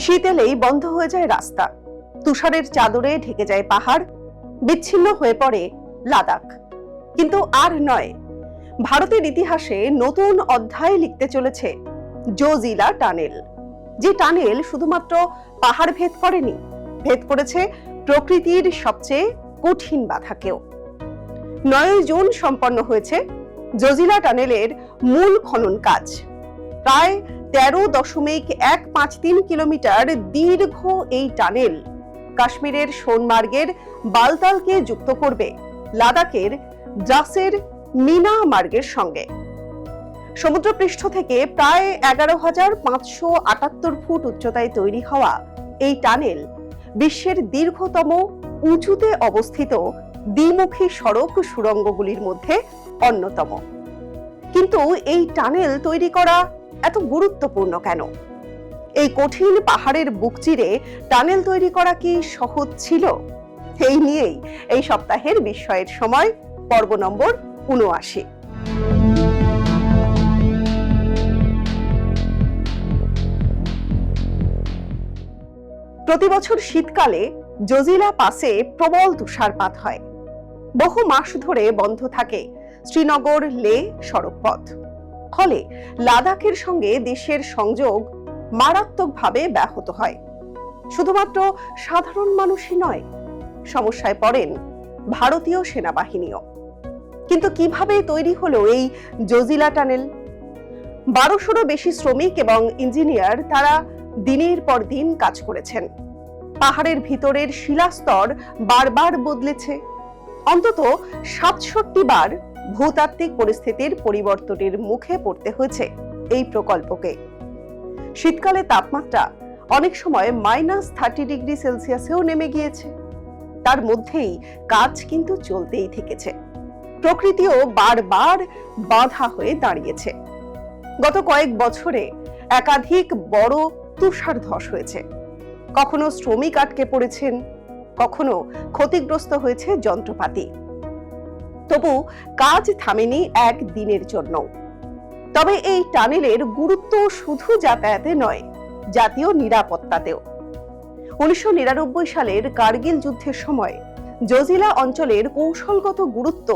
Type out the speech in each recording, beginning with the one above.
শীত এলেই বন্ধ হয়ে যায় রাস্তা, তুষারের চাদরে ঢেকে যায় পাহাড়, বিচ্ছিন্ন হয়ে পড়ে লাদাখ। কিন্তু আর নয়, ভারতের ইতিহাসে নতুন অধ্যায় লিখতে চলেছে জোজিলা টানেল। যে টানেল শুধুমাত্র পাহাড় ভেদ করেনি, ভেদ করেছে প্রকৃতির সবচেয়ে কঠিন বাধাকেও। 9 জুন সম্পন্ন হয়েছে জোজিলা টানেলের মূল খনন কাজ। প্রায় 13.153 কিলোমিটার দীর্ঘ এই টানেল কাশ্মীরের সোনমার্গের বালতালকে যুক্ত করবে লাদাখের দ্রাসের মিনা মার্গের সঙ্গে। সমুদ্রপৃষ্ঠ থেকে প্রায় 11,578 ফুট উচ্চতায় তৈরি হওয়া এই টানেল বিশ্বের দীর্ঘতম উঁচুতে অবস্থিত দ্বিমুখী সড়ক সুড়ঙ্গগুলির মধ্যে অন্যতম। কিন্তু এই টানেল তৈরি করা এত গুরুত্বপূর্ণ কেন? এই কঠিন পাহাড়ের বুক চিরে টানেল তৈরি করা কি সহজ ছিল? এই নিয়েই এই সপ্তাহের বিস্ময়ের সময় পর্ব নম্বর 79। প্রতি বছর শীতকালে জোজিলা পাসে প্রবল তুষারপাত হয়। বহু মাস ধরে বন্ধ থাকে শ্রীনগর লে সড়কপথ। ফলে লাদাখের সঙ্গে দেশের সংযোগ মারাত্মকভাবে ব্যাহত হয়। শুধুমাত্র সাধারণ মানুষই নয়, সমস্যায় পড়েন ভারতীয় সেনাবাহিনীও। কিন্তু কিভাবে তৈরি হলো এই জোজিলা টানেল? 1200-রও বেশি শ্রমিক এবং ইঞ্জিনিয়ার তারা দিনের পর দিন কাজ করেছেন। পাহাড়ের ভিতরের শিলাস্তর বারবার বদলেছে। অন্তত 67 বার ভূতাত্ত্বিক পরিস্থিতির পরিবর্তনের মুখে পড়তে হয়েছে এই প্রকল্পকে। শীতকালে তাপমাত্রা অনেক সময় -30 ডিগ্রি সেলসিয়াসেও নেমে গিয়েছে। তার মধ্যেই কাজ কিন্তু চলতেই থেকেছে। প্রকৃতিও বারবার বাধা হয়ে দাঁড়িয়েছে। গত কয়েক বছরে একাধিক বড় তুষার ধস হয়েছে। কখনো শ্রমিক আটকে পড়েছেন, কখনো ক্ষতিগ্রস্ত হয়েছে যন্ত্রপাতি। তবু কাজ থামেনি একদিনের জন্য। তবে এই টানেলের গুরুত্ব শুধু যাতায়াতে নয়, জাতীয় নিরাপত্তাতেও। 1999 সালের কার্গিল যুদ্ধের সময় জোজিলা অঞ্চলের কৌশলগত গুরুত্ব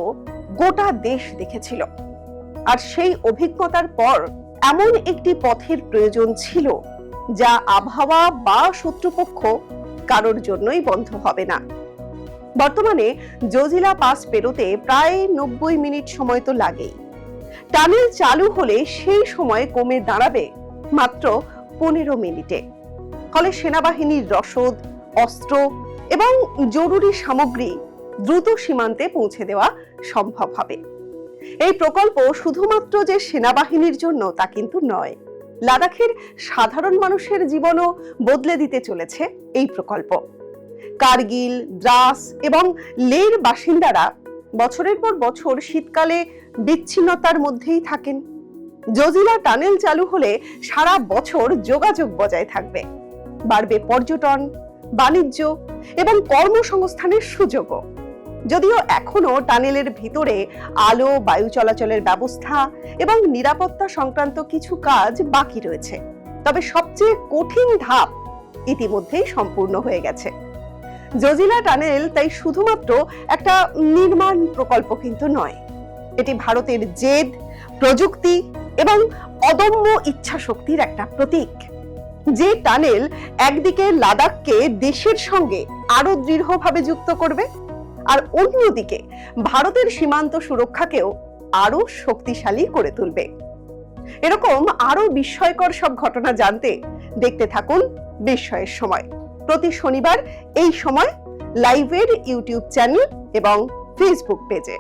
গোটা দেশ দেখেছিল। আর সেই অভিজ্ঞতার পর এমন একটি পথের প্রয়োজন ছিল যা আবহাওয়া বা শত্রুপক্ষ কারোর জন্যই বন্ধ হবে না। বর্তমানে জোজিলা পাস পেরোতে প্রায় 90 মিনিট সময় তো লাগেই। টানেল চালু হলে সেই সময় কমে দাঁড়াবে মাত্র 15 মিনিটে। ফলে সেনাবাহিনীর রসদ, অস্ত্র এবং জরুরি সামগ্রী দ্রুত সীমান্তে পৌঁছে দেওয়া সম্ভব হবে। এই প্রকল্প শুধুমাত্র যে সেনাবাহিনীর জন্য তা কিন্তু নয়, লাদাখের সাধারণ মানুষের জীবনও বদলে দিতে চলেছে এই প্রকল্প। কার্গিল, দ্রাস এবং লের বাসিন্দারা বছরের পর বছর শীতকালে বিচ্ছিন্নতার মধ্যেই থাকেন। জোজিলা টানেল চালু হলে সারা বছর যোগাযোগ বজায় থাকবে, বাড়বে পর্যটন, বাণিজ্য এবং কর্মসংস্থানের সুযোগও। যদিও এখনো টানেলের ভিতরে আলো, বায়ু চলাচলের ব্যবস্থা এবং নিরাপত্তা সংক্রান্ত কিছু কাজ বাকি রয়েছে, তবে সবচেয়ে কঠিন ধাপ ইতিমধ্যেই সম্পূর্ণ হয়ে গেছে। জোজিলা টানেল তাই শুধুমাত্র একটা নির্মাণ প্রকল্প কিন্তু নয়, এটি ভারতের জেদ, প্রযুক্তি এবং অদম্য ইচ্ছা শক্তির একটা প্রতীক। যে টানেল একদিকে লাদাখকে দেশের সঙ্গে আরো দৃঢ়ভাবে যুক্ত করবে, আর অন্যদিকে ভারতের সীমান্ত সুরক্ষাকেও আরো শক্তিশালী করে তুলবে। এরকম আরো বিস্ময়কর সব ঘটনা জানতে দেখতে থাকুন বিস্ময়ের সময়, প্রতি শনিবার এই সময় লাইভের ইউটিউব চ্যানেল এবং ফেসবুক পেজে।